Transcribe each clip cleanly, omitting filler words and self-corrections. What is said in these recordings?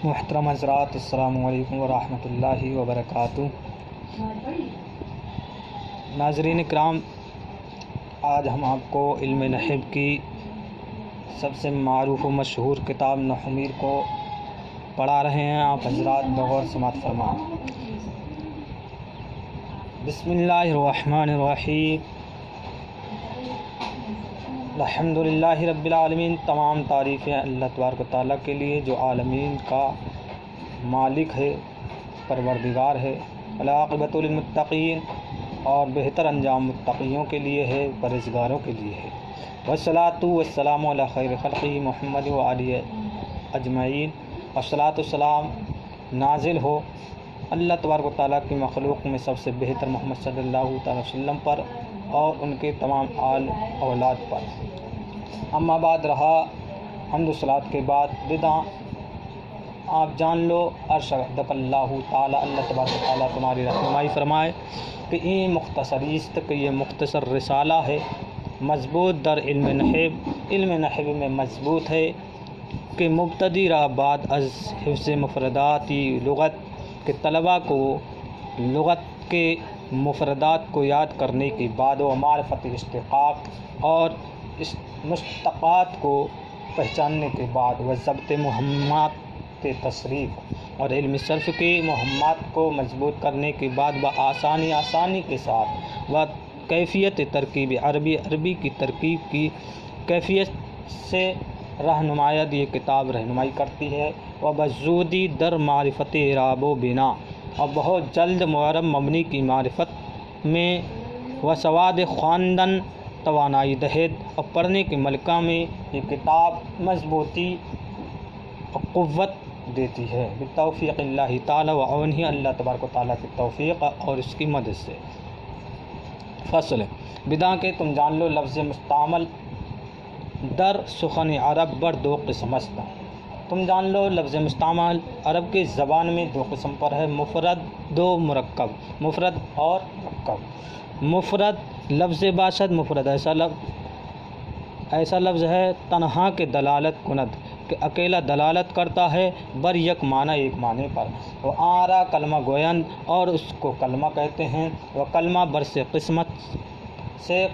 محترم حضرات، السلام علیکم ورحمۃ اللہ وبرکاتہ۔ ناظرین کرام، آج ہم آپ کو علم نحو کی سب سے معروف و مشہور کتاب نحو میر کو پڑھا رہے ہیں۔ آپ حضرات بغور سماعت فرمائیں۔ بسم اللہ الرحمن الرحیم۔ الحمدللہ رب العالمین، تمام تعریفیں اللہ تبارک و تعالیٰ کے لیے جو عالمین کا مالک ہے، پروردگار ہے۔ والعاقبۃ للمتقین، اور بہتر انجام متقیوں کے لیے ہے، پرہیزگاروں کے لیے ہے۔ والصلاۃ والسلام علی خیر خلقہ محمد وآلہ اجمعین، اور صلاۃ والسلام نازل ہو اللہ تبارک و تعالیٰ کی مخلوق میں سب سے بہتر محمد صلی اللہ تعالی وسلم پر اور ان کے تمام آل اولاد پر۔ اما بعد، رہا حمد و صلوات کے بعد بدعاں، آپ جان لو ارشدک اللہ تعالی، اللہ تبارک و تعالیٰ تمہاری رہنمائی فرمائے کہ یہ مختصریست کہ یہ مختصر رسالہ ہے، مضبوط در علم نحو میں مضبوط ہے کہ مبتدی را بعد از حفظ مفرداتی لغت کے طلباء کو لغت کے مفردات کو یاد کرنے کے بعد و معرفت اشتقاق اور مشتقات کو پہچاننے کے بعد و ضبط مہمات تصریف اور علم صرف کے مہمات کو مضبوط کرنے کے بعد آسانی کے ساتھ و کیفیت ترکیب عربی کی ترکیب کی کیفیت سے رہنمایت یہ کتاب رہنمائی کرتی ہے۔ و بزودی در معرفت اعراب و بنا، اور بہت جلد معرب مبنی کی معرفت میں و سواد خواندن توانائی دہد، اور پڑھنے کے ملکہ میں یہ کتاب مضبوطی اور قوت دیتی ہے، بتوفیق اللہ تعالی و عونہ، اللہ تبارک و تعالیٰ کی توفیق اور اس کی مدد سے۔ فصل بدعاں کے تم جان لو لفظ مستعمل در سخن عرب بر دو قسم است۔ تم جان لو لفظ مستعمل عرب کی زبان میں دو قسم پر ہے، مفرد دو مرکب، مفرد اور مرکب۔ مفرد لفظ باشد، مفرد ایسا لفظ ہے تنہا کے دلالت کند کہ اکیلا دلالت کرتا ہے بر یک معنی، ایک معنی پر۔ وہ آرا کلمہ گویند، اور اس کو کلمہ کہتے ہیں۔ وہ کلمہ بر سے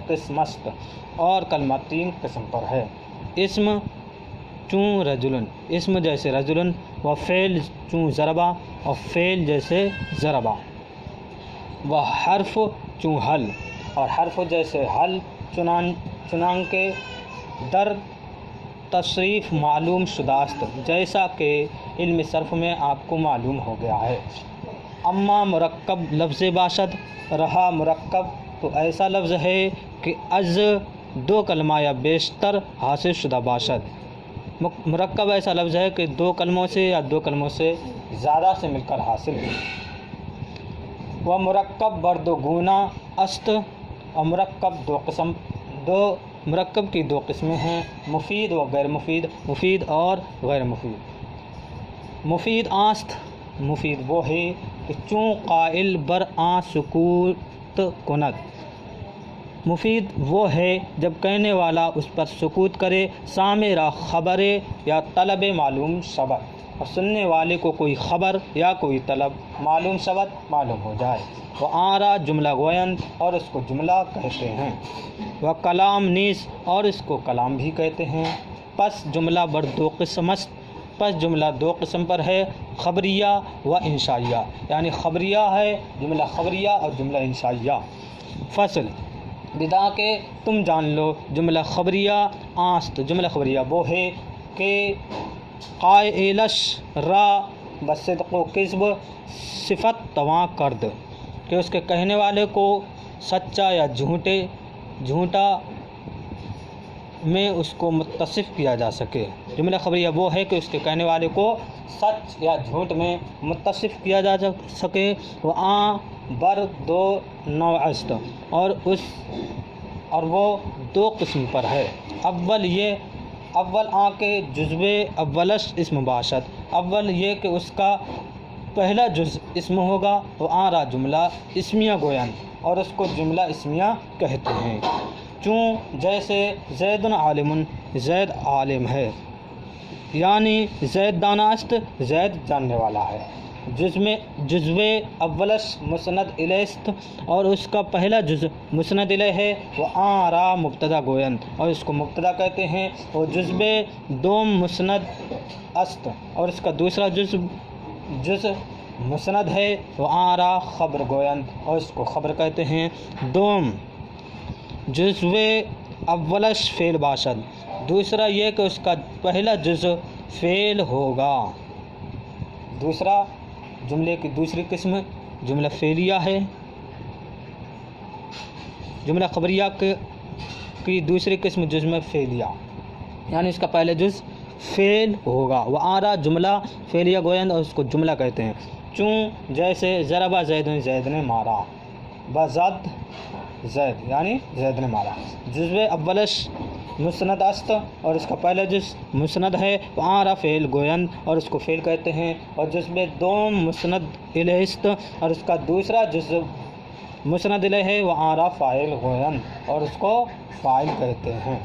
قسمست، اور کلمہ تین قسم پر ہے۔ اسم چون رجلن، اسم جیسے رجلن، و فعل چون ضربہ، اور فعل جیسے ضربہ، و حرف چون حل، اور حرف جیسے حل، چنانکہ در تصریف معلوم شداست، جیسا کہ علم صرف میں آپ کو معلوم ہو گیا ہے۔ اما مرکب لفظ باشد، رہا مرکب تو ایسا لفظ ہے کہ از دو کلمہ یا بیشتر حاصل شدہ باشد۔ مرکب ایسا لفظ ہے کہ دو کلموں سے یا دو کلموں سے زیادہ سے مل کر حاصل ہے۔ وہ مرکب بر دو گونا است، اور مرکب کی دو قسمیں ہیں، مفید و غیر مفید، مفید اور غیر مفید۔ مفید آست، مفید وہ ہے کہ چون قائل بر آن سکوت کند، مفید وہ ہے جب کہنے والا اس پر سکوت کرے، سامع را خبر یا طلب معلوم شود، اور سننے والے کو کوئی خبر یا کوئی طلب معلوم شود، معلوم ہو جائے۔ وہ آرا جملہ گویند، اور اس کو جملہ کہتے ہیں۔ وہ کلام نیز، اور اس کو کلام بھی کہتے ہیں۔ پس جملہ بر دو قسم است، پس جملہ دو قسم پر ہے، خبریہ و انشائیہ، یعنی خبریہ ہے جملہ خبریہ اور جملہ انشائیہ۔ فصل بدعاں کے تم جان لو جملہ خبریہ آست، جملہ خبریہ وہ ہے کہ قائلش را بصدق و کذب صفت تواں کرد، کہ اس کے کہنے والے کو سچا یا جھوٹا میں اس کو متصف کیا جا سکے۔ جملہ خبریہ وہ ہے کہ اس کے کہنے والے کو سچ یا جھوٹ میں متصف کیا جا سکے۔ وہ بر دو نوع است، اور وہ دو قسم پر ہے۔ اول کے جزو اولش اسم باشد، اول یہ کہ اس کا پہلا جز اسم ہوگا۔ وہ را جملہ اسمیہ گویند، اور اس کو جملہ اسمیہ کہتے ہیں۔ چون جیسے زید عالم، زید عالم ہے، یعنی زید داناست، زید جاننے والا ہے. جزو اولش مسند الیست اور اس کا پہلا جزو مسند الیہ ہے. وہ آرا مبتدا گویند اور اس کو مبتدا کہتے ہیں. اور جزو دوم مسند است اور اس کا دوسرا جزو مسند ہے. وہ آرا خبر گویند اور اس کو خبر کہتے ہیں. دوم جزو اولش فعل باشد، دوسرا یہ کہ اس کا پہلا جزو فعل ہوگا. دوسرا جملے کی دوسری قسم جملہ فعلیہ ہے. جملہ خبریہ کی دوسری قسم جملہ فعلیہ، یعنی اس کا پہلا جز فعل ہوگا. وہ آرا جملہ فعلیہ گویند اور اس کو جملہ کہتے ہیں. چون جیسے ضربہ زید، زید نے مارا، بزد زید یعنی زید نے مارا. جزو اولش مسند است اور اس کا پہلا جز مسند ہے. آرا فعل گویند اور اس کو فعل کہتے ہیں. اور جزو دوم مسند الیست اور اس کا دوسرا جز مسند الیہ ہے. وہ آرا فاعل گویند اور اس کو فاعل کہتے ہیں.